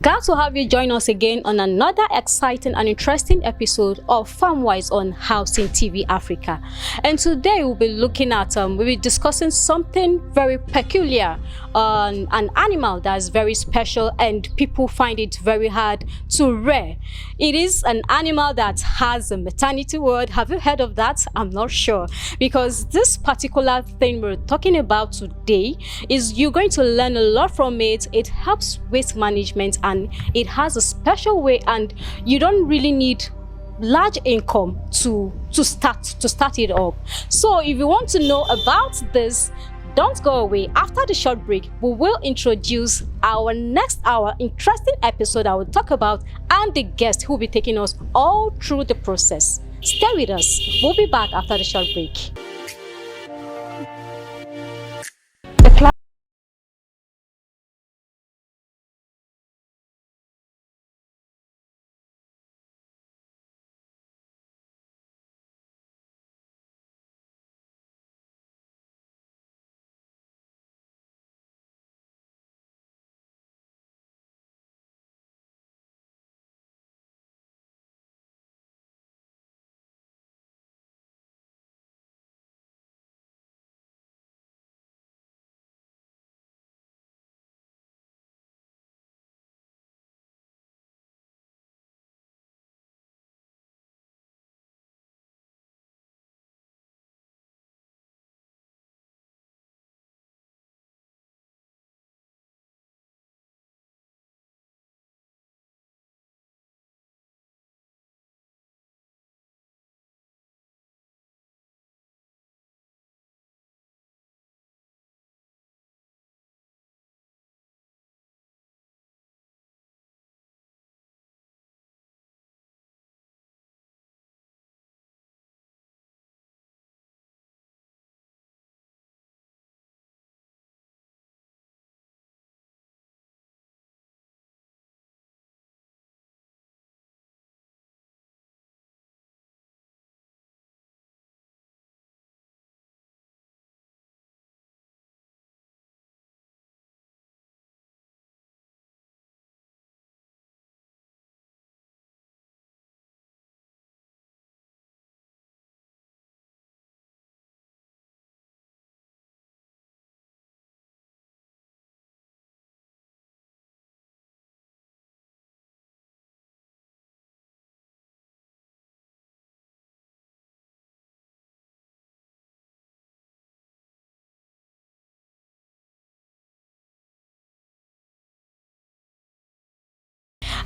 Glad to have you join us again on another exciting and interesting episode of FarmWise on Housing TV Africa. And today we'll be looking at, we'll be discussing something very peculiar, an animal that is very special and people find it very hard to rear. It is an animal that has a maternity ward. Have you heard of that? I'm not sure, because this particular thing we're talking about today is you're going to learn a lot from it. It helps waste management and it has a special way, and you don't really need large income to start it up. So if you want to know about this, don't go away. After the short break, we will introduce our next interesting episode I will talk about, and the guest who will be taking us all through the process. Stay with us. We'll be back after the short break.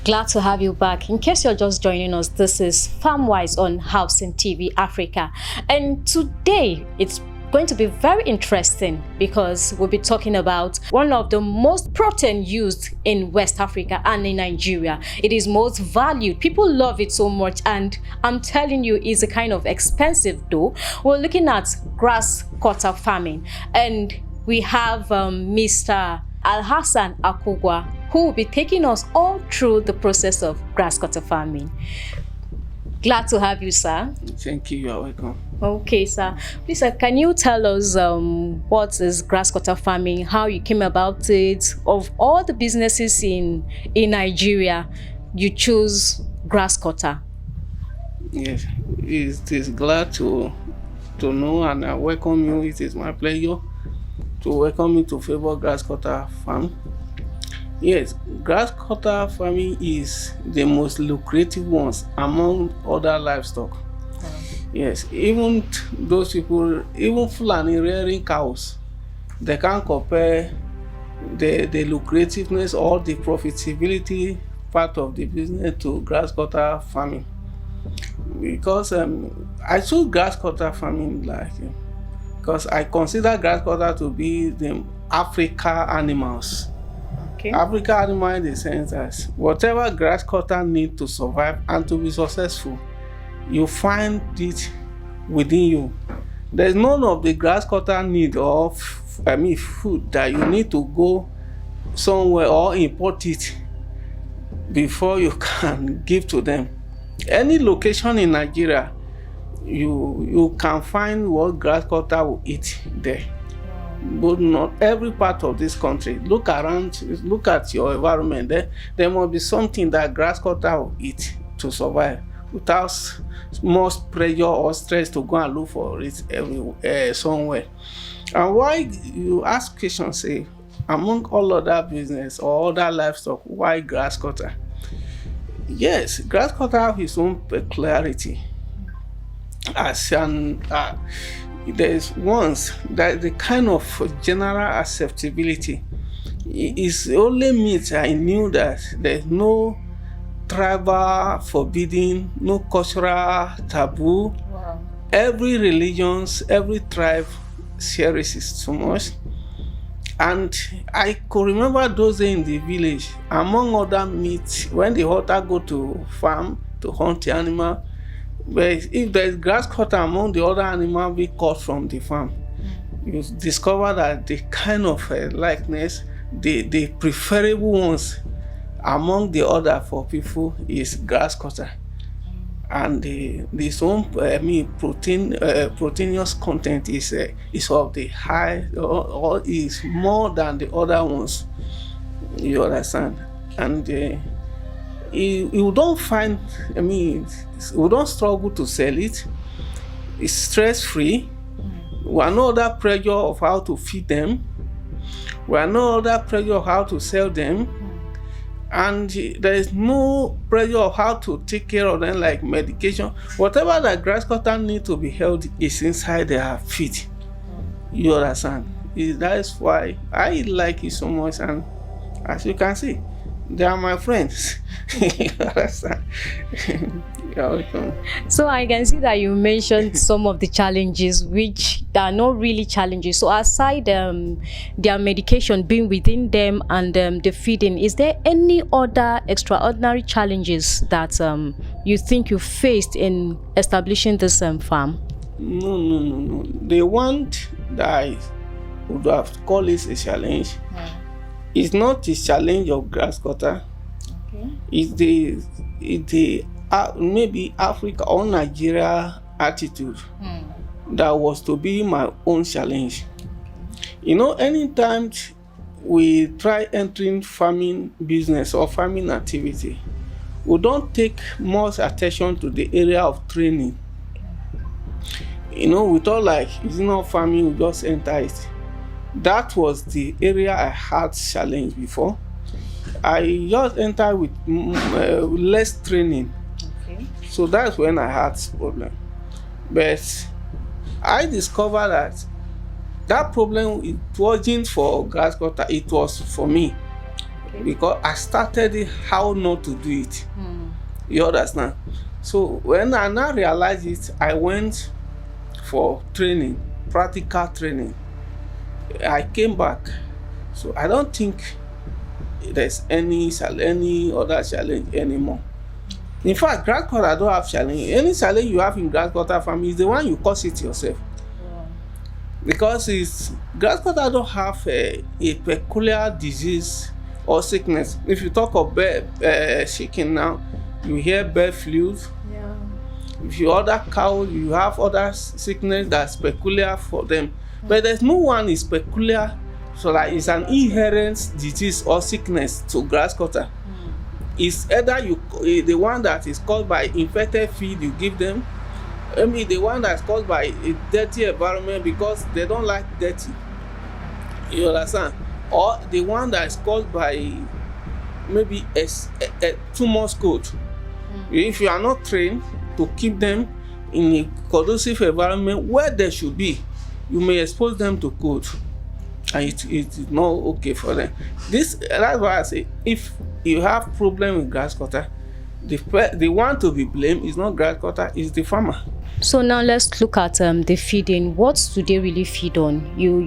Glad to have you back. In case you're just joining us, this is FarmWise on Housing TV Africa. And today it's going to be very interesting because we'll be talking about one of the most protein used in West Africa and in Nigeria. It is most valued. People love it so much, and I'm telling you, it's a kind of expensive though. We're looking at grasscutter farming, and we have Mr. Alhassan Akugwa, who will be taking us all through the process of grasscutter farming. Glad to have you, sir. Thank you. You're welcome. Okay, sir. Please, sir, can you tell us what is grasscutter farming, how you came about it? Of all the businesses in Nigeria, you choose grasscutter. Yes, it is glad to know, and I welcome you. It is my pleasure to welcome you to Favor Grasscutter Farm. Yes, grasscutter farming is the most lucrative ones among other livestock. Yes, even those people, even Fulani rearing cows, they can't compare the lucrativeness or the profitability part of the business to grasscutter farming. Because I choose grasscutter farming because I consider grasscutter to be the Africa animals. Okay. Africa animal in the sense that whatever grasscutter need to survive and to be successful, you find it within you. There's none of the grasscutter need of food that you need to go somewhere or import it before you can give to them. Any location in Nigeria, you can find what grasscutter will eat there. but not every part of this country. Look around, look at your environment. There must be something that grass cutter will eat to survive without much pressure or stress to go and look for it everywhere, somewhere. And why you ask questions, say, among all other business or other livestock, why grass cutter? Yes, grass cutter have his own peculiarity. As an there's ones that the kind of general acceptability is only meat. I knew that there's no tribal forbidding, no cultural taboo. Wow. Every religions, every tribe cherishes it so much. And I could remember those days in the village, among other meat, when the hunter go to farm to hunt the animal, but if there is grass cutter among the other animals we caught from the farm, you discover that the kind of likeness, the preferable ones among the other for people is grass cutter. And this own proteinous content is of the high or is more than the other ones. You understand? And you don't find, we don't struggle to sell it. It's stress-free. We are no other pressure of how to feed them. We are no other pressure of how to sell them. And there is no pressure of how to take care of them, like medication. Whatever that grass cutter need to be held is inside their feet. You understand? That is why I like it so much. And as you can see, they are my friends. You understand? You're welcome. So I can see that you mentioned some of the challenges which are not really challenges. So aside their medication being within them and the feeding, is there any other extraordinary challenges that you think you faced in establishing this farm? No. The one that I would have called it a challenge is not the challenge of grass cutter. Okay. It's the maybe Africa or Nigeria attitude that was to be my own challenge. You know, anytime we try entering farming business or farming activity, we don't take much attention to the area of training. You know, we thought like, it's not farming, we just enter it. That was the area I had challenge before. I just entered with less training. Okay. So that's when I had problem. But I discovered that problem, it wasn't for grass cutter, it was for me. Okay. Because I started how not to do it. You understand? So when I now realized it, I went for training, practical training. I came back. So I don't think there's any other challenge anymore. In fact, grass cutter don't have challenge. Any challenge you have in grass cutter farming is the one you cause it yourself. Yeah. Because grass cutter don't have a peculiar disease or sickness. If you talk of chicken now, you hear bird flu. Yeah. If you order cow, you have other sickness that's peculiar for them. But there's no one is peculiar, so like it's an inherent disease or sickness to grass cutter. It's either the one that is caused by infected feed you give them, the one that's caused by a dirty environment because they don't like dirty. You understand? Or the one that is caused by maybe a too much cold. If you are not trained to keep them in a conducive environment where they should be, you may expose them to cold, and it is not okay for them. That's why I say, if you have problem with grass cutter, the one to be blamed is not grass cutter, is the farmer. So now let's look at the feeding. What do they really feed on? You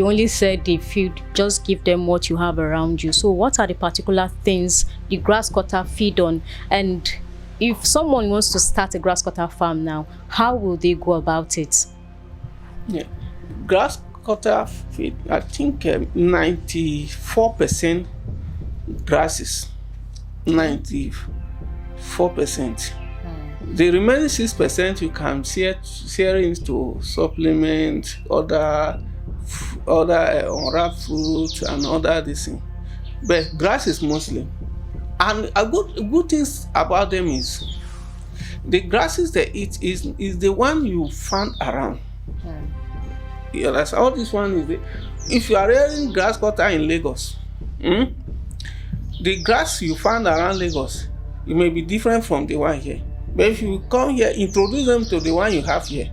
only said they feed, just give them what you have around you. So what are the particular things the grass cutter feed on? And if someone wants to start a grass cutter farm now, how will they go about it? Yeah, grass cutter feed, I think 94% grasses, 94%. The remaining 6% you can share into supplement, other other unwrapped fruit and other this thing. But grasses mostly. And a good things about them is the grasses they eat is the one you find around. You understand? All this one is if you are rearing grass cutter in Lagos, the grass you find around Lagos, it may be different from the one here. But if you come here, introduce them to the one you have here,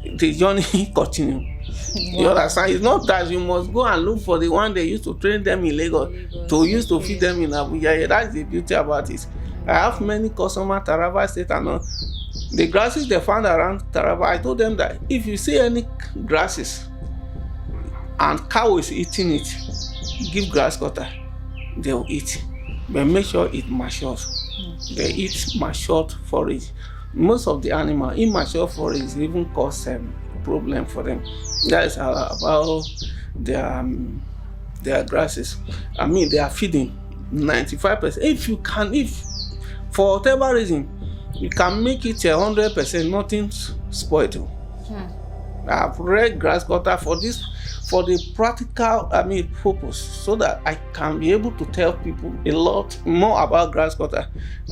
the journey continue. You understand? It's not that you must go and look for the one they used to train them in Lagos to use to feed them in Abuja. Yeah, that's the beauty about it. I have many customers, Taraba State and all. The grasses they found around Taraba, I told them that if you see any grasses and cow is eating it, give grass cutter, they will eat. But make sure it matures. They eat matured forage. Most of the animal, immature forage even cause problem for them. That is about their grasses. I mean, they are feeding 95%. If for whatever reason you can make it 100%, nothing spoiled. I've read grass cutter for the practical purpose, so that I can be able to tell people a lot more about grass cutter.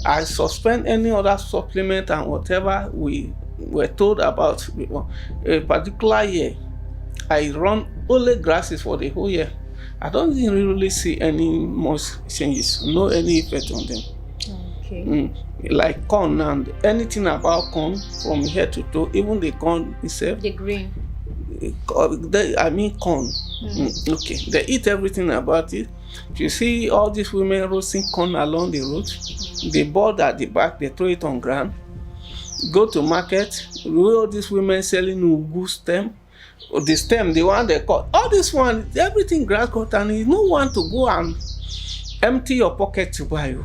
I suspend any other supplement and whatever we were told about. A particular year, I run only grasses for the whole year. I don't really see any most changes, no any effect on them. Okay. Like corn and anything about corn from head to toe, even the corn itself. The green. Corn. Okay, they eat everything about it. If you see all these women roasting corn along the road, they board at the back, they throw it on ground. Go to market, all these women selling ugu stem, or the stem, the one they cut. All this one, everything grass cut, and you don't want to go and empty your pocket to buy you.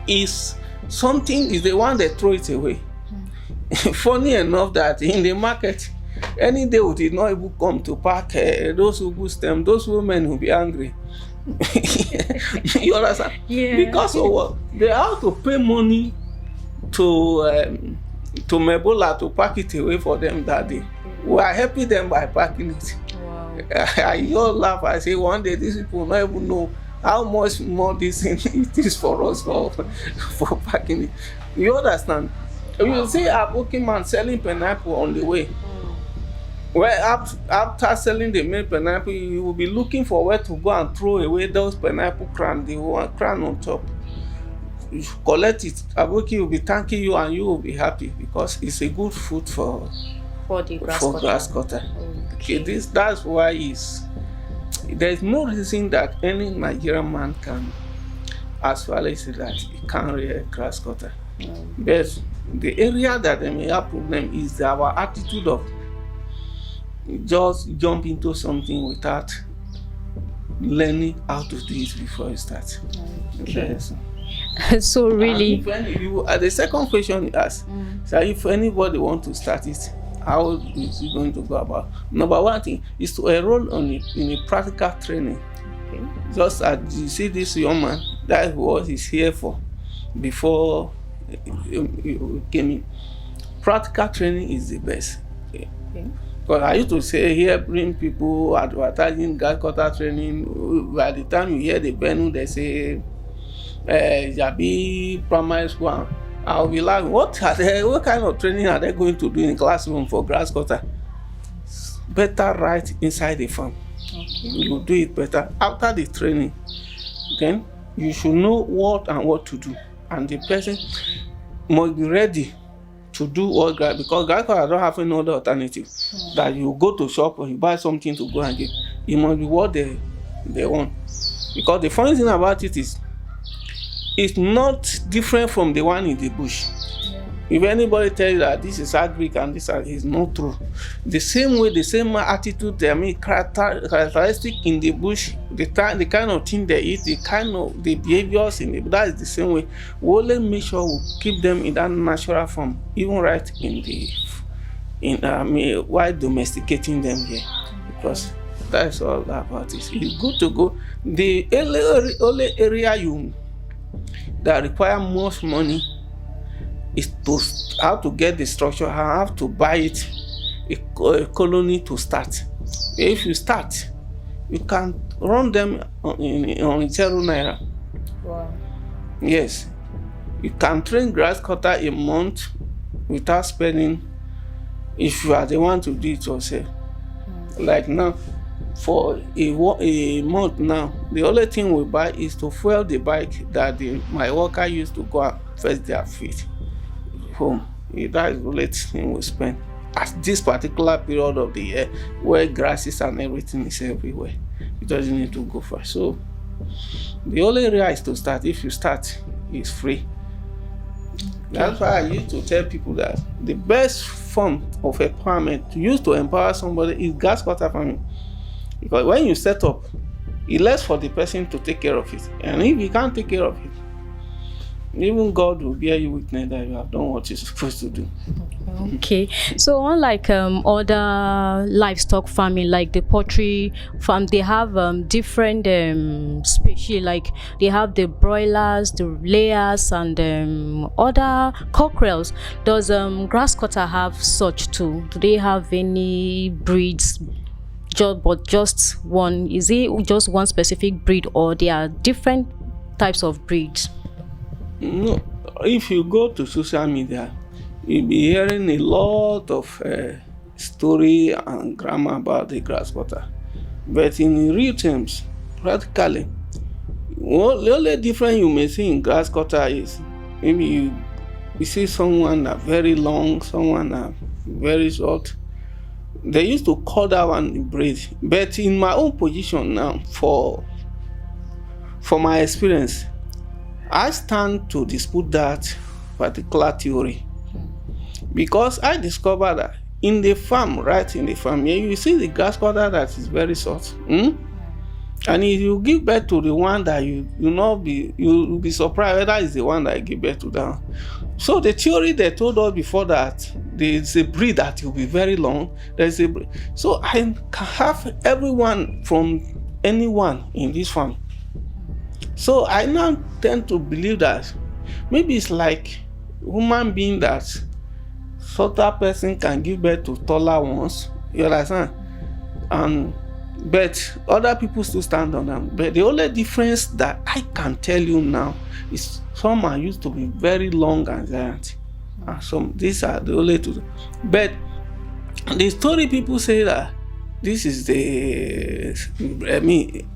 Is the one they throw it away. Funny enough that in the market, any day we did not even come to pack those ugu stem, those women will be angry. You understand? Yeah. Because of what? They have to pay money to Mebola to pack it away for them that day. We are helping them by packing it. Wow. I just laugh. I say one day these people will not even know how much more this thing it is for us for packing it. You understand? You see a working man selling pineapple on the way. Well, after selling the main pineapple, you will be looking for where to go and throw away those pineapple crown, the one crown on top. You collect it. Aboki will be thanking you and you will be happy because it's a good food for the grass cutter. Okay, that's why there is no reason that any Nigerian man can, as far as that he can't rear grass cutter. But the area that they may have problem is our attitude of just jump into something without learning how to do it before you start. Okay. Yes. So really, the second question you asked, so if anybody want to start it, how is he going to go about? Number one thing is to enroll in a practical training. okay. Just as you see this young man, that is what he's here for before you came in. Practical training is the best. Okay. Because I used to say here, bring people advertising Grasscutter training. By the time you hear the venue, they say Jabi Primary School. I'll be like, what kind of training are they going to do in classroom for Grasscutter? Better right inside the farm. Okay. You do it better after the training. Then you should know what to do, and the person must be ready to do all that, because Grasscutter don't have any other alternative. That you go to shop or you buy something to go and get. It must be what they want. Because the funny thing about it is, it's not different from the one in the bush. If anybody tells you that this is agric and this is not true, the same way, the same attitude, characteristic in the bush, the kind of thing they eat, the behaviors in the, that is the same way. We only make sure we keep them in that natural form, even right while domesticating them here, because that's all about it. It's good to go. The only area that require most money is how to get the structure, how to buy it, a colony to start. If you start, you can run them on 0 naira. Wow. Yes, you can train grass cutter a month without spending, if you are the one to do it yourself. Like now, for a month now, the only thing we buy is to fuel the bike that my worker used to go and fetch their feed home. That is the only thing we spend at this particular period of the year, where grasses and everything is everywhere. It doesn't need to go far. So the only area is to start. If you start, it's free. That's why I used to tell people that the best form of empowerment to use to empower somebody is Grasscutter Farming. Because when you set up, it's less for the person to take care of it. And if you can't take care of it, even God will bear you witness that you have done what you're supposed to do. Okay, so unlike other livestock farming, like the poultry farm, they have different species. Like they have the broilers, the layers, and other cockerels. Does Grasscutter have such too? Do they have any breeds? Just one? Is it just one specific breed, or there are different types of breeds? No, if you go to social media, you'll be hearing a lot of story and grammar about the Grasscutter. But in real terms, practically, the only difference you may see in Grasscutter is maybe you see someone that very long, someone that very short. They used to call that one breed. But in my own position now, for my experience, I stand to dispute that particular theory, because I discovered that in the farm, right in the farm, here you see the grass cutter that is very short. And if you give birth to the one that you'll be surprised whether it's the one that you give birth to that. So the theory they told us before that there's a breed that will be very long. There's a breed. So I can have everyone from anyone in this farm. So I now tend to believe that maybe it's like human being, that shorter person can give birth to taller ones. You understand? But other people still stand on them. But the only difference that I can tell you now is some are used to be very long and giant. And some, these are the only two. But the story people say that this is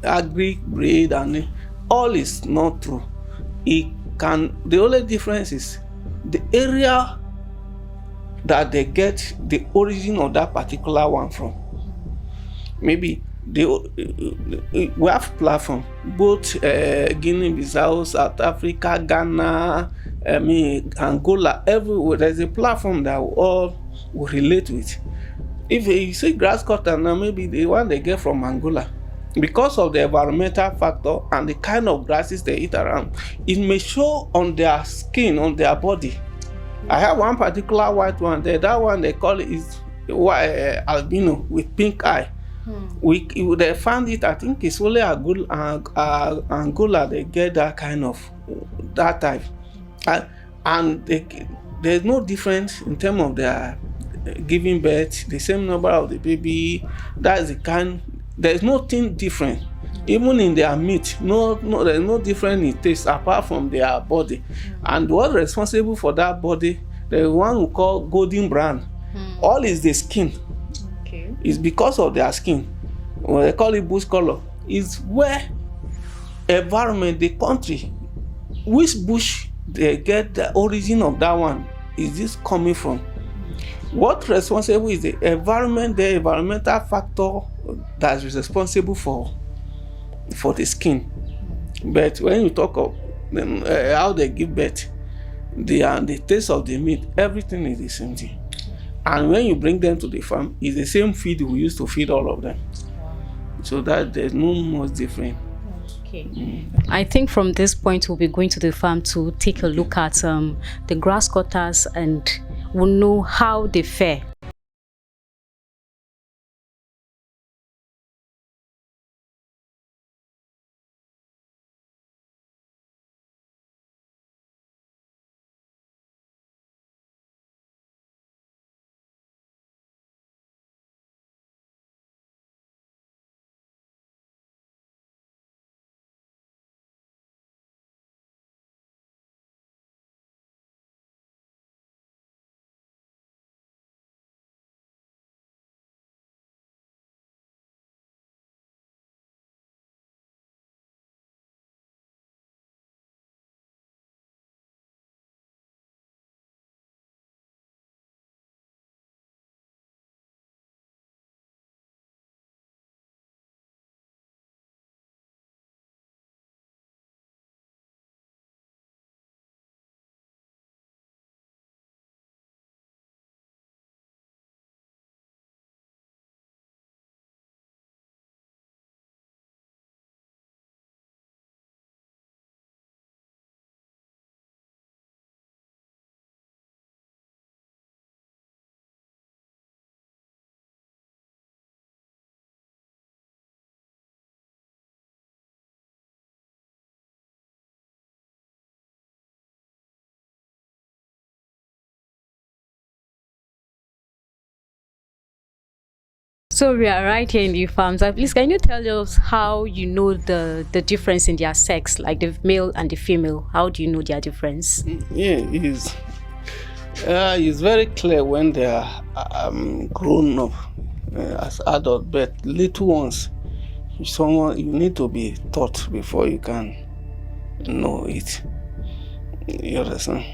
agri breed, and all is not true. The only difference is the area that they get the origin of that particular one from. Maybe we have platform, both Guinea-Bissau, South Africa, Ghana, Angola, everywhere. There's a platform that we all will relate with. If you see grass cutter now, maybe the one they get from Angola, because of the environmental factor and the kind of grasses they eat around, it may show on their skin, on their body. I have one particular white one there. That one they call it is albino with pink eye. They found it, I think it's only Angola they get that kind of that type. And there's no difference in terms of their giving birth, the same number of the baby. That's the kind. There's nothing different. Even in their meat, there's no difference in taste apart from their body. And what's responsible for that body, the one we call golden brown, all is the skin. Okay. It's because of their skin. What they call it bush color. Is where environment, the country, which bush they get the origin of that one, is this coming from? What responsible is the environment, the environmental factor that is responsible for the skin. But when you talk of them, how they give birth, the taste of the meat, everything is the same thing. And when you bring them to the farm, it's the same feed we used to feed all of them. So that there's no much different. Okay. I think from this point we'll be going to the farm to take a look at the grass cutters, and we'll know how they fare. So we are right here in the farms. Please, can you tell us how you know the difference in their sex, like the male and the female? How do you know their difference? Yeah, it's very clear when they are grown up as adults, but little ones, you need to be taught before you can know it. You understand?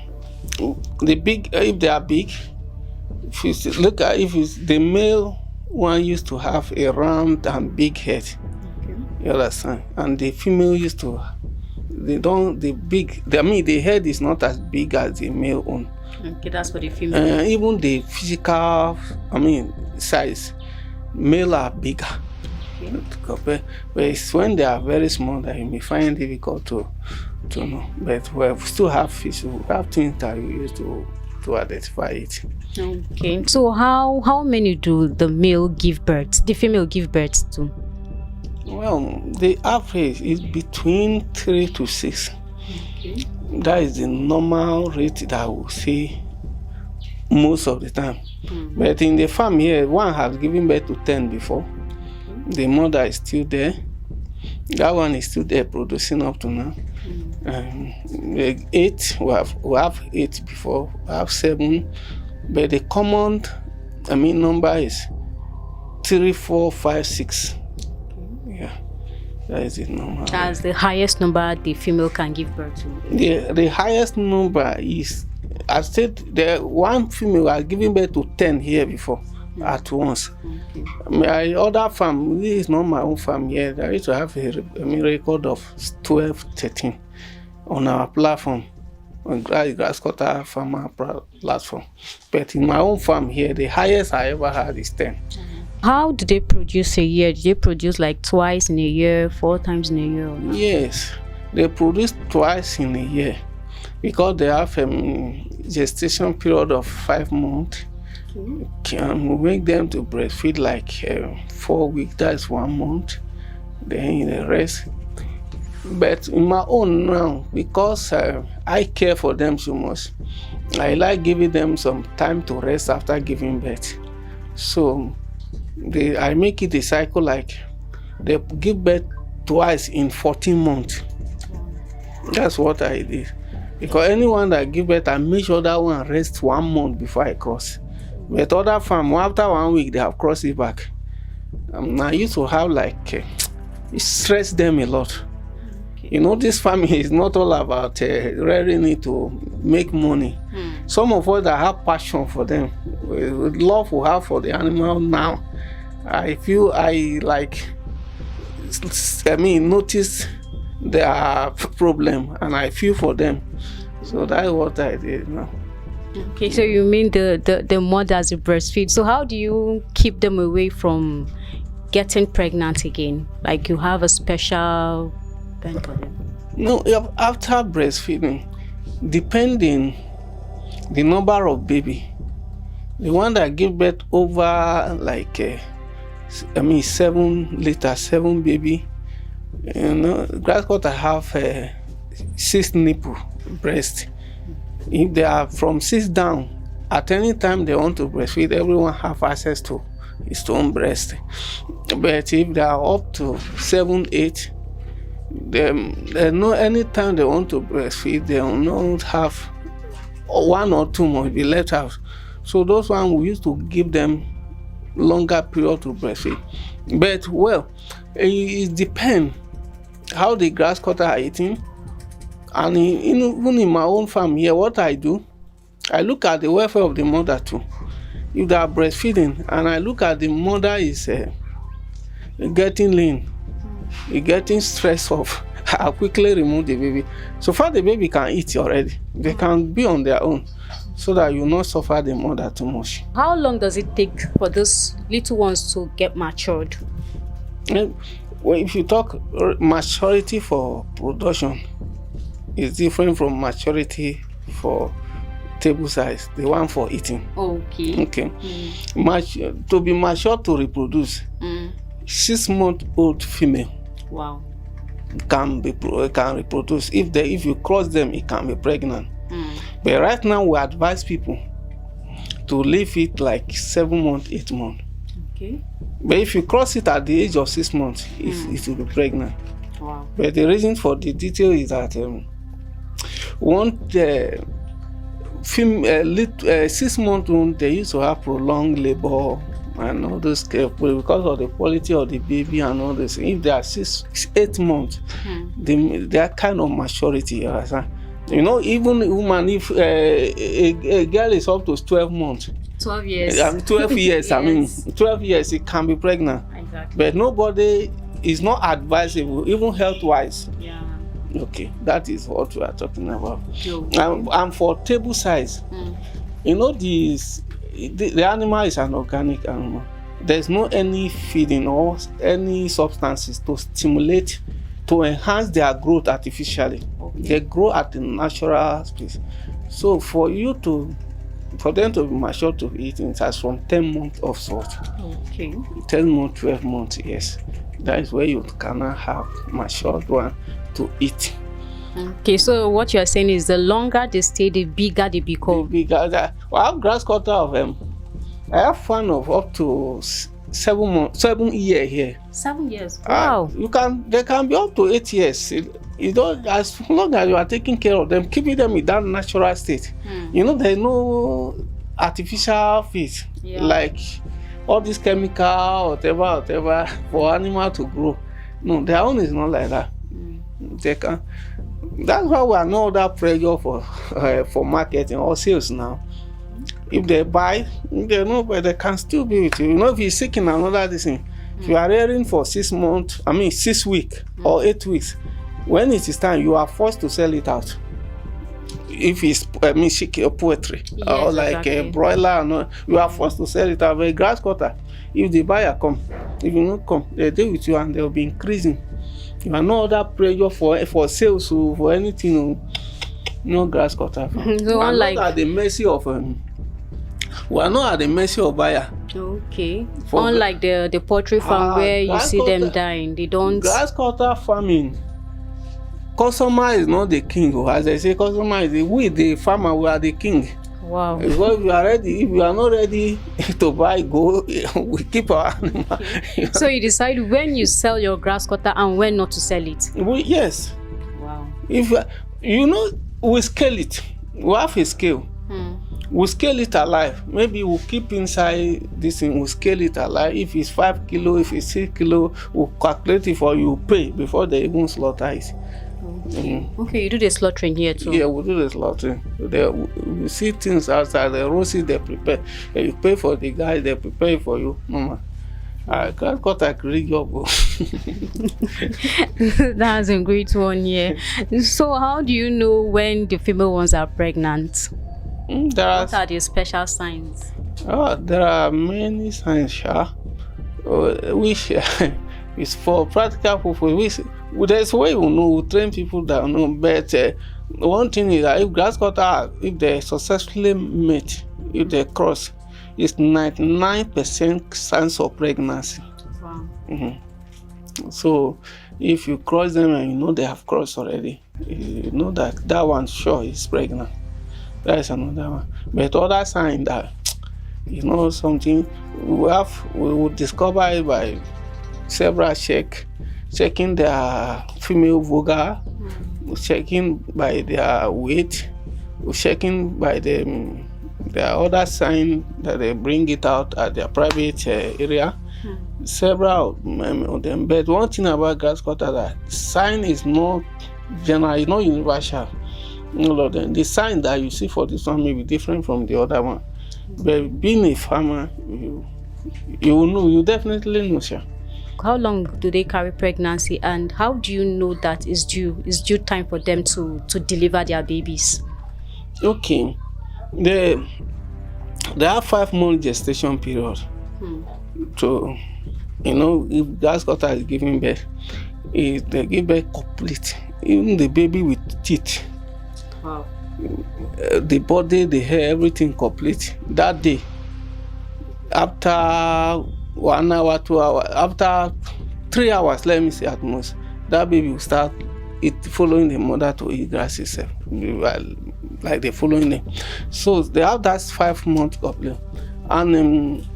If they are big, if the male one used to have a round and big head. Okay. You understand? And the female used to, the head is not as big as the male one. Okay, that's for the female. Even the physical, size, male are bigger. Okay. But it's when they are very small that you may find it difficult to know. But we still have fish, we have things that we use to identify it. Okay. So how many do the female give birth to? Well, the average is between 3 to 6. Okay. That is the normal rate that we see most of the time. Mm-hmm. But in the farm here, one has given birth to 10 before. Mm-hmm. The mother is still there. That one is still there producing up to now. Mm-hmm. 8, we have 8 before, we have 7. But the common number is 3, 4, 5, 6. Yeah, that is the number. That's the highest number the female can give birth to. The highest number is, I said, the one female has given birth to 10 here before. At once. Okay. My other farm, this is not my own farm yet. I used to have a record of 12, 13 on our platform, on Grasscutter Farmer platform. But in my own farm here, the highest I ever had is 10. How do they produce a year? Do they produce like twice in a year, 4 times in a year? Yes, they produce twice in a year because they have a gestation period of 5 months. Can make them to breastfeed like 4 weeks, that's 1 month, then the rest. But in my own now, because I care for them so much, I like giving them some time to rest after giving birth. So I make it a cycle like they give birth twice in 14 months. That's what I did. Because anyone that give birth, I make sure that one rests 1 month before I cross. But other farm, after 1 week, they have crossed it back. I used to have it stressed them a lot. Okay. This farming is not all about rearing it to make money. Some of us that have passion for them, with love we have for the animal now, I feel notice their problem and I feel for them. So that's what I did now. Okay, so you mean the mothers who breastfeed. So how do you keep them away from getting pregnant again? Like you have a special pen for them? No, after breastfeeding, depending the number of baby, the one that give birth over 7 liters, 7 baby, Grasscutter have 6 nipple breast. If they are from 6 down, at any time they want to breastfeed, everyone have access to his own breast. But if they are up to 7, 8, any time they want to breastfeed, they will not have 1 or 2 must be left out. So those ones we used to give them longer period to breastfeed. But it depends how the grasscutter are eating. And even in my own farm here, what I do, I look at the welfare of the mother too. If they are breastfeeding and I look at the mother is getting lean, getting stressed off, I quickly remove the baby. So far the baby can eat already. They can be on their own so that you not suffer the mother too much. How long does it take for those little ones to get matured? Well, if you talk maturity for production, it's different from maturity for table size, the one for eating. Okay. To be mature to reproduce, 6-month-old female. Wow. Can reproduce. If you cross them, it can be pregnant. But right now we advise people to leave it like 7 months, 8 months. Okay. But if you cross it at the age of 6 months, it will be pregnant. Wow. But the reason for the detail is that one 6-month old, they used to have prolonged labor and all those because of the quality of the baby and all this. If they are 8 months, they are kind of maturity. You understand? You know, even woman, if a girl is up to 12 months, 12 years. 12 years, Yes. I mean, 12 years, it can be pregnant. Exactly. But nobody is not advisable, even health-wise. Yeah. Okay, that is what we are talking about. Okay. And for table size, you know, the animal is an organic animal. There's no any feeding or any substances to stimulate, to enhance their growth artificially. Okay. They grow at the natural space. So for them to be mature to eat, it has from 10 months of sort. Okay. 10 months, 12 months, yes. That is where you cannot have matured one to eat. Okay, so what you're saying is the longer they stay, the bigger they become. I have grass cutter of them. I have one of up to 7 years here. 7 years. Wow. They can be up to 8 years. You don't, as long as you are taking care of them, keeping them in that natural state. You know, there's no artificial feed like all this chemical, whatever, for animal to grow. No, their own is not like that. They can. That's why we are no other pressure for marketing or sales now. If they buy, they know, but they can still be with you. You know, if you're seeking another thing, if you are rearing for 6 months, 6 weeks or 8 weeks, when it is time, you are forced to sell it out. If it's chicken or poultry, or like a broiler, you are forced to sell it out. But grass cutter, if the buyer come, if you don't come, they deal with you and they'll be increasing. You are no other pressure for sales or for anything. No grass cutter. So we are not at the mercy of we are not at the mercy of buyer. Okay. Unlike the poultry farm where you see them dying, they don't. Grass cutter farming, customer is not the king. As I say, customer is the farmer. We are the king. Wow. Because if you are not ready to buy, go. We keep our animal. Okay. So you decide when you sell your grass cutter and when not to sell it. Yes. Wow. If we scale it. We have a scale. We scale it alive. Maybe we'll keep inside this thing. We'll scale it alive. If it's 5 kilo, if it's 6 kilo, we'll calculate it for you. Pay before they even slaughter it. Okay, you do the slaughtering here too. Yeah, we do the slaughtering. We see things outside. The roasts they prepare. You pay for the guys, they prepare it for you. Mama, I can't cut a great job. That's a great one, yeah. So how do you know when the female ones are pregnant? What are the special signs? There are many signs, which is for practical purpose. There's a way we know, we train people that know. But one thing is that if grass cutter, if they successfully mate, if they cross, it's 99% chance of pregnancy. Wow. So if you cross them and you know they have crossed already, you know that one sure is pregnant. That is another one. But other sign that something we will discover it by several checking their female vulva, checking by their weight, checking by their other sign that they bring it out at their private area. Several of them. But one thing about grass cutter, that sign is not general, it's not universal. All of them. The sign that you see for this one may be different from the other one. But being a farmer, you will know, you definitely know, sir. How long do they carry pregnancy, and how do you know that it's due time for them to deliver their babies? Okay. They have 5 month gestation period. So, if grass cutter is giving birth, they give birth complete. Even the baby with teeth. Wow. The body, the hair, everything complete. That day, after 1 hour, 2 hours, after 3 hours, let me say at most, that baby will start following the mother to eat grass itself, like they're following them. So they have that 5 month complete. And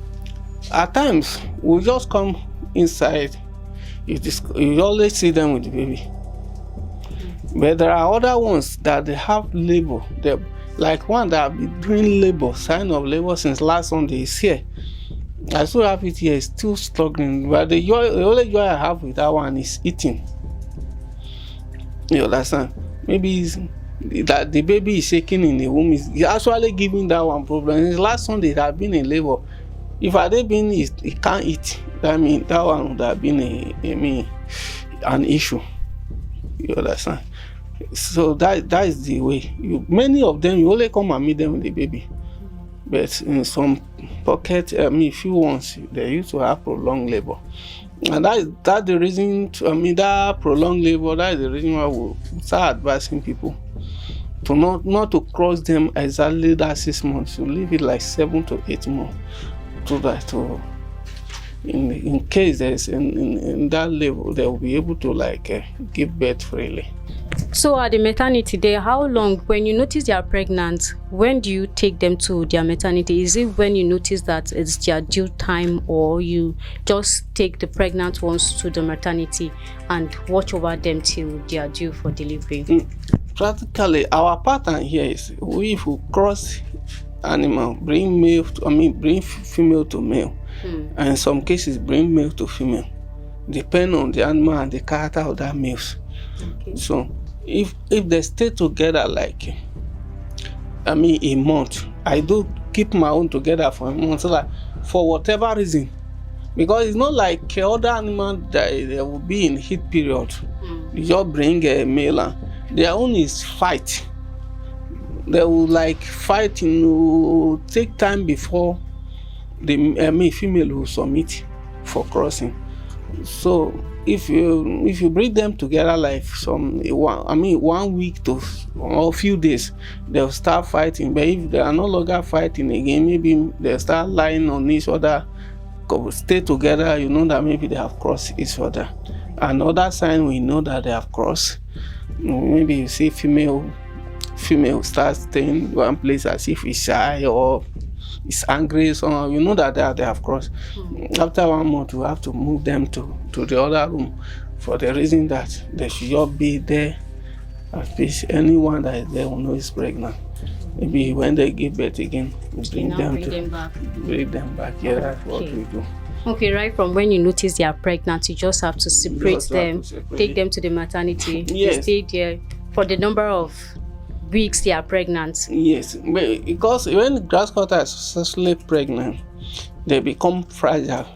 at times we just come inside, you always see them with the baby. But there are other ones that they have labor. Like one that have been doing labor, sign of labor since last Sunday is here. I still have it here, still struggling. But the only joy I have with that one is eating. You understand? Maybe it's that the baby is shaking in the womb is actually giving that one problem. Since last Sunday that have been in labor. If I had been he can't eat, that means that one would have been an issue. You understand? So that is the way. Many of them you only come and meet them with the baby. But in some pocket, few ones they used to have prolonged labor. And that the reason that prolonged labor, that is the reason why we start advising people to not to cross them exactly that 6 months, to leave it like 7 to 8 months, so that in case there's in that level they will be able to give birth freely. So at the maternity there, how long, when you notice they are pregnant, when do you take them to their maternity? Is it when you notice that it's their due time, or you just take the pregnant ones to the maternity and watch over them till they are due for delivery? Practically, our pattern here is we cross animal, bring female to male, and in some cases bring male to female, depending on the animal and the character of that males. Okay. So if they stay together a month, I do keep my own together for a month, so that for whatever reason, because it's not like other animal that they will be in heat period. You just bring a male and their own is fight. They will fight, take time before the female will submit for crossing. So if you bring them together 1 week to or a few days, they'll start fighting. But if they are no longer fighting again, maybe they'll start lying on each other, stay together, you know that maybe they have crossed each other. Another sign we know that they have crossed, maybe you see female start staying in one place as if it's shy or is angry, so you know that they have crossed. After 1 month, you have to move them to the other room, for the reason that they should not be there. At least anyone that is there will know is pregnant. Maybe when they give birth again, we bring them back. Yeah, that's what we do. Okay, right from when you notice they are pregnant, you just have to separate them, take them to the maternity. Yes. They stay there for the number of weeks they are pregnant. Yes, because when the grasscutter is successfully pregnant, they become fragile.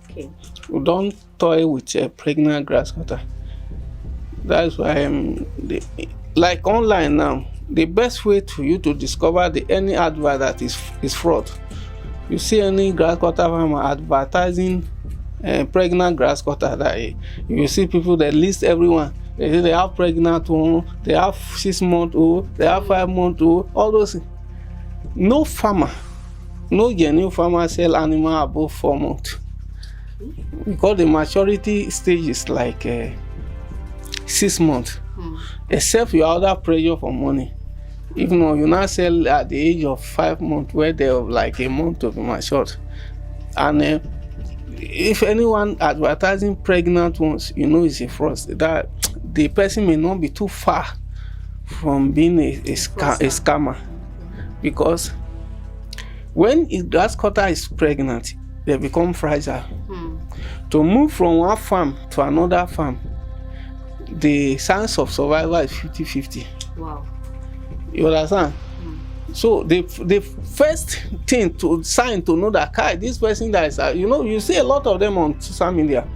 Okay. We don't toy with a pregnant grasscutter. That's why like online now, the best way to you to discover any advert that is fraud. You see any grasscutter farmer advertising pregnant grasscutter, that you see people that list everyone. They say they have pregnant one, they have 6 months old, they have 5 months old, all those things. No genuine farmer sell animal above 4 months, because the maturity stage is 6 months. Except you are under pressure for money. If not, you now sell at the age of 5 months, where they have a month to be matured. And if anyone advertising pregnant ones, you know it's a fraud. That the person may not be too far from being a scammer, because when a grasscutter is pregnant, they become fragile. To move from one farm to another farm, the chance of survival is 50-50. Wow. You understand? So the first thing to sign to know that this person that is, you see a lot of them on social media.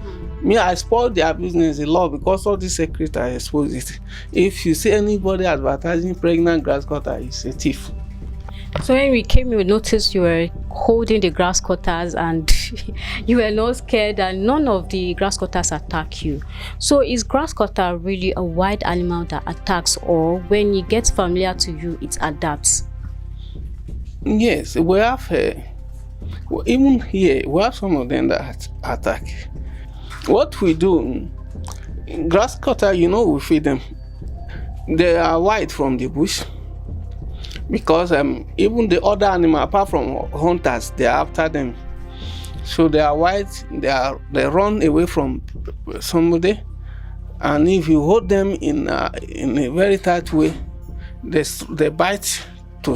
Me, I spoil their business a lot because all these secrets I expose it. If you see anybody advertising pregnant grasscutter, it's a thief. So when we came, we noticed you were holding the grasscutters and you were not scared, and none of the grasscutters attack you. So is grasscutter really a wild animal that attacks, or when it gets familiar to you, it adapts? Yes, we have even here we have some of them that attack. What we do, grasscutter, we feed them. They are wild from the bush, because even the other animal, apart from hunters, they are after them. So they are white, they run away from somebody, and if you hold them in a very tight way, they bite to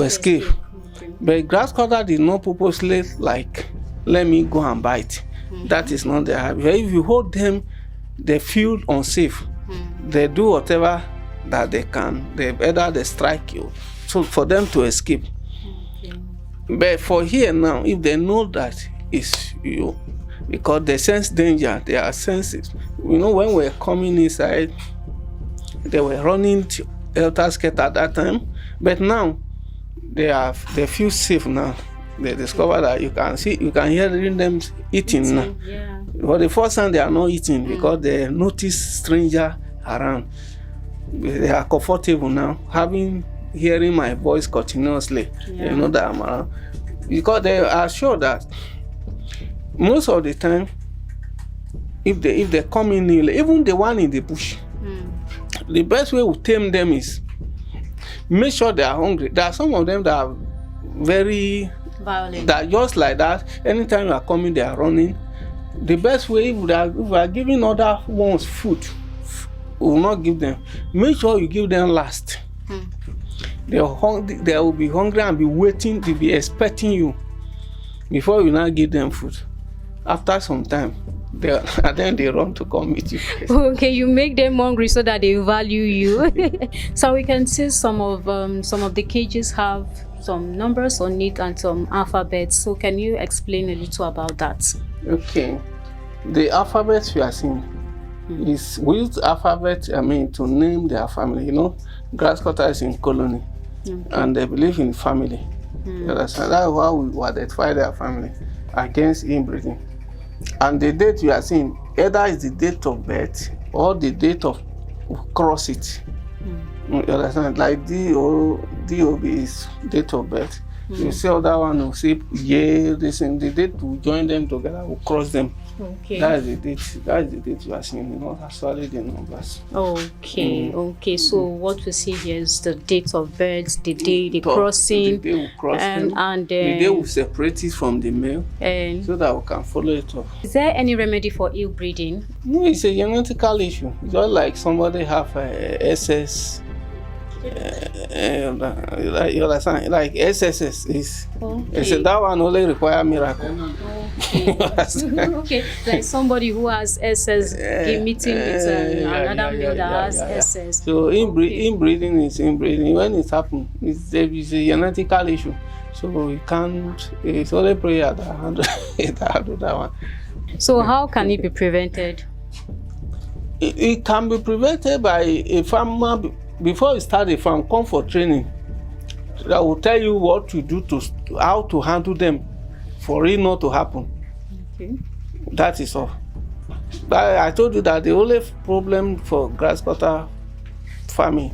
escape. Okay. But grasscutter did not purposely like let me go and bite. That is not their habit. If you hold them, they feel unsafe. They do whatever that they can. They strike you, so for them to escape. Okay. But for here now, if they know that it's you, because they sense danger, they are sensitive. You know, when we're coming inside, they were running helter-skelter at that time, but now they feel safe now. They discover that you can hear them eating now. Yeah. For the first time, they are not eating because they notice stranger around. They are comfortable now, hearing my voice continuously. Yeah. They know that I'm around, because they are sure that most of the time, if they come in, even the one in the bush, the best way to tame them is make sure they are hungry. There are some of them that are very Violent. that just like that. Anytime you are coming, they are running. The best way, if we are giving other ones food, we will not give them. Make sure you give them last. They will be hungry and be waiting, to be expecting you before you now give them food. After some time, then they run to come meet you. Okay, you make them hungry so that they value you. So we can see some of the cages have some numbers on it and some alphabets. So can you explain a little about that? Okay, the alphabet you are seeing is, we use alphabet to name their family. You know, grasscutter is in colony, and they believe in family. You understand? That's how we identify their family against inbreeding. And the date you are seeing either is the date of birth or the date of cross it. You understand? Like DOB is date of birth. You see other one will say the date to join them together will cross them. Okay. That is the date you are seeing, not actually the numbers. Okay. So what we see here is the date of birth, the day, the crossing, the day will cross them, and the day will separate it from the male, and so that we can follow it up. Is there any remedy for ill breeding? No, it's a genetical issue. Just like somebody have SS. You understand? Like SSS is. Okay. That one only require miracle. Okay. Like somebody who has SS meeting with another male that has SS. So inbreeding is inbreeding. When it happens, it's a genetical issue. So we can't. It's only prayer that handle that one. So how can it be prevented? It can be prevented by a farmer. Before you start a farm, come for training. I will tell you what to do, how to handle them for it not to happen. Okay. That is all. But I told you that the only problem for grasscutter farming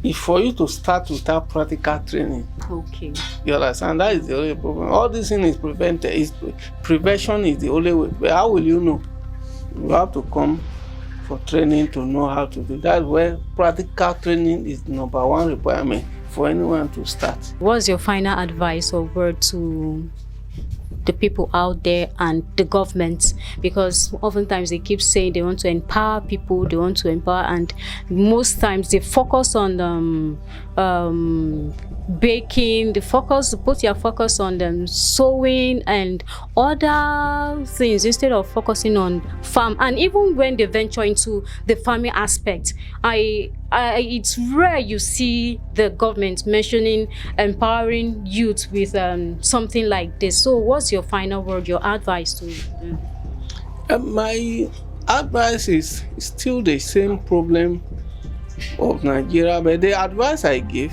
is for you to start without practical training. Okay. You understand? That is the only problem. All this thing is prevented. Prevention is the only way. But how will you know? You have to come for training to know how to do. That's where practical training is number one requirement for anyone to start. What's your final advice or word to the people out there and the government? Because oftentimes they keep saying they want to empower people, and most times they focus on baking, put your focus on them sewing and other things instead of focusing on farm. And even when they venture into the farming aspect, it's rare you see the government mentioning empowering youth with something like this. So what's your final word, your advice to them? My advice is still the same problem of Nigeria, but the advice I give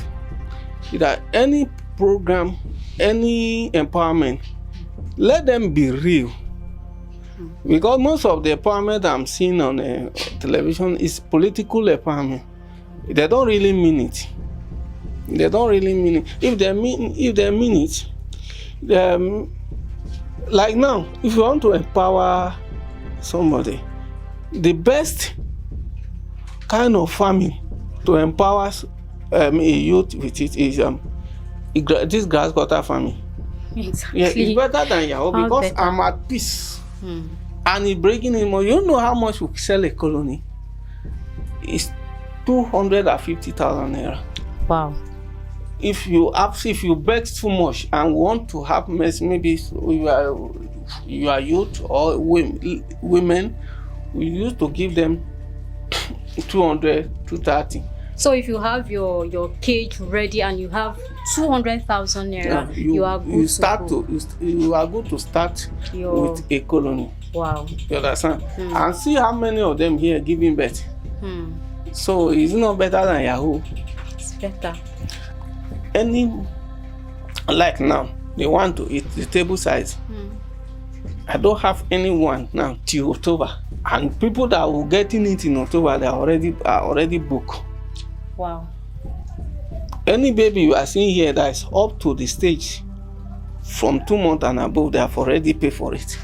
is that any program, any empowerment, let them be real. Because most of the empowerment I'm seeing on television is political empowerment. They don't really mean it. If they mean it, like now, if you want to empower somebody, the best kind of farming to empower a youth with it is this grasscutter farming. Exactly. Yeah, it's better than Yahoo How because better? I'm at peace. And it's breaking in more. You know how much we sell a colony? It's 250,000 naira. Wow. If you beg too much and want to have maybe you are youth or women, we used to give them 200, 230. So if you have your cage ready and you have 200,000 naira, you are good you are good to start with a colony. Wow. You understand? And see how many of them here giving birth. So it's not better than Yahoo. It's better. Like now, they want to eat the table size. I don't have anyone now till October. And people that will get it in October, they are already booked. Wow. Any baby you are seeing here that is up to the stage from 2 months and above, they have already paid for it.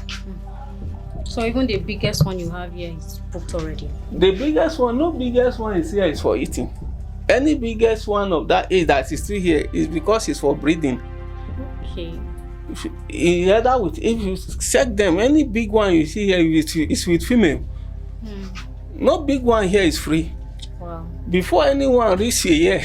So even the biggest one you have here is booked already? The biggest one, no biggest one is here is for eating. Any biggest one of that age that is still here is because it's for breeding. Okay. If you check them, any big one you see here is with female. No big one here is free. Wow. Before anyone reach here,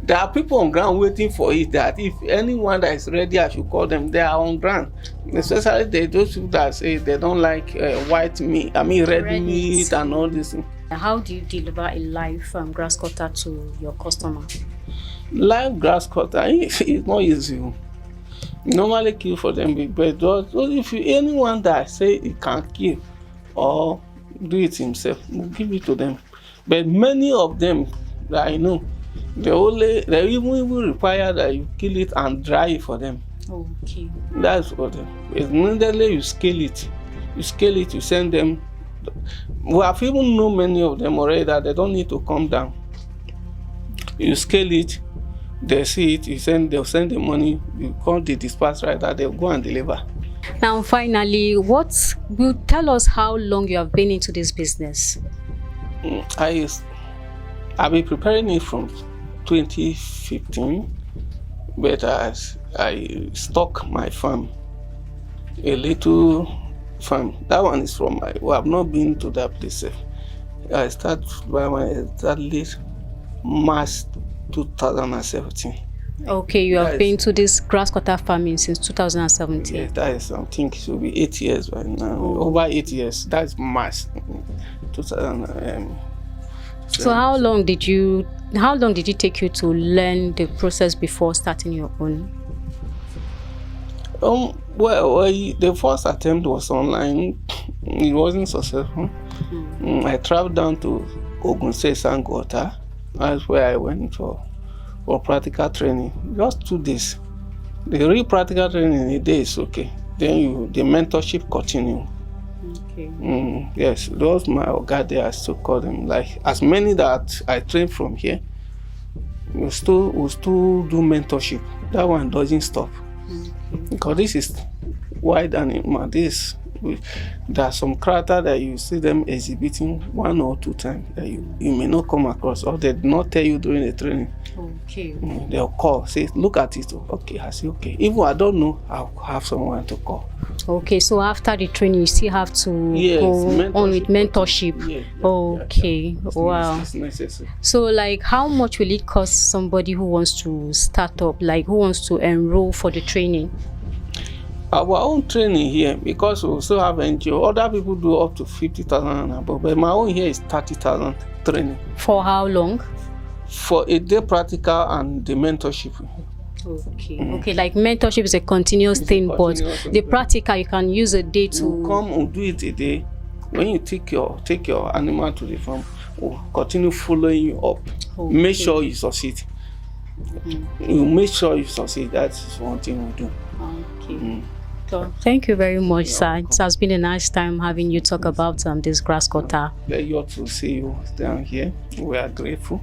there are people on ground waiting for it. That if anyone that is ready, I should call them. They are on ground. Especially those people that say they don't like white meat. I mean red meat and all this thing. How do you deliver a live grass cutter to your customer? Live grass cutter is not easy. Normally kill for them, but if anyone that say he can kill or do it himself, we'll give it to them. But many of them that I know, they even require that you kill it and dry it for them. Okay. That's what immediately you scale it. You send them. We have even known many of them already that they don't need to come down. You scale it, they see it, they'll send the money, you call the dispatch rider, they'll go and deliver. Now finally, what will tell us how long you have been into this business? I've been preparing it from 2015, but I stock my farm, a little farm. That one is from I have not been to that place. I start late March 2017. Okay, you have been to this Grasscutter Farming since 2017. Yeah, that is, I think it should be 8 years right now. Over 8 years. That's March 2017. So how long did it take you to learn the process before starting your own? Well, the first attempt was online. It wasn't successful. I traveled down to Ogun State Sangota. That's where I went for practical training. Just 2 days. The real practical training in a day is okay. Then the mentorship continue. Okay. Yes, those my oga there, I still call them. Like as many that I trained from here, we still do mentorship. That one doesn't stop. Because this is wide and there are some characters that you see them exhibiting 1 or 2 times that you may not come across, or they did not tell you during the training. Okay. They'll call, say, look at it. Okay, I say, okay. Even I don't know, I'll have someone to call. Okay, so after the training, you still have to go on with mentorship. Yeah, okay, wow. It's necessary. So, like, how much will it cost somebody who wants to start up, like who wants to enroll for the training? Our own training here, because we also have NGO, other people do up to 50,000 and above, but my own here is 30,000 training. For how long? For a day practical and the mentorship. Okay. Okay, like mentorship is a continuous thing, but the practical you can use a day to you come and do it a day. When you take your animal to the farm, we'll continue following you up. Okay. Make sure you succeed. You make sure you succeed. That's one thing we do. Okay. So, thank you very much, sir. It has been a nice time having you talk about this grass cutter. Pleasure to see you down here. We are grateful.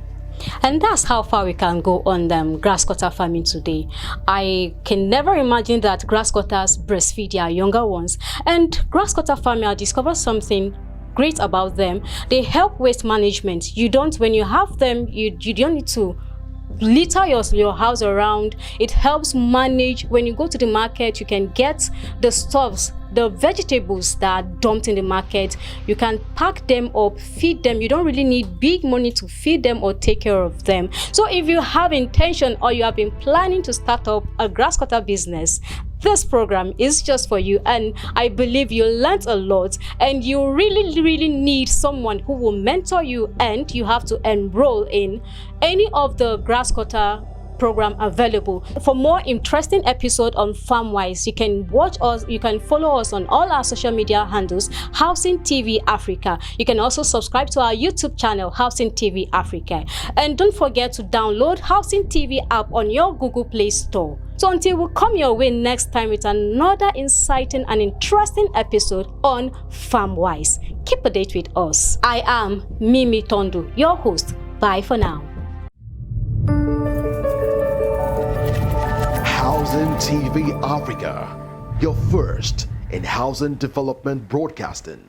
And that's how far we can go on grass cutter farming today. I can never imagine that grass cutters breastfeed their younger ones. And grass cutter farming, I discovered something great about them. They help waste management. When you have them, you don't need to litter your house around. It helps manage when you go to the market. You can get the stuffs, the vegetables that are dumped in the market. You can pack them up, feed them. You don't really need big money to feed them or take care of them. So if you have intention or you have been planning to start up a grass cutter business, this program is just for you, and I believe you learned a lot, and you really need someone who will mentor you, and you have to enroll in any of the grass cutter program available. For more interesting episode on FarmWise, you can watch us, you can follow us on all our social media handles, Housing TV Africa. You can also subscribe to our YouTube channel, Housing TV Africa. And don't forget to download Housing TV app on your Google Play Store. So until we come your way next time with another exciting and interesting episode on FarmWise, keep a date with us. I am Mimi Tondo, your host. Bye for now. Housing TV Africa, your first in housing development broadcasting.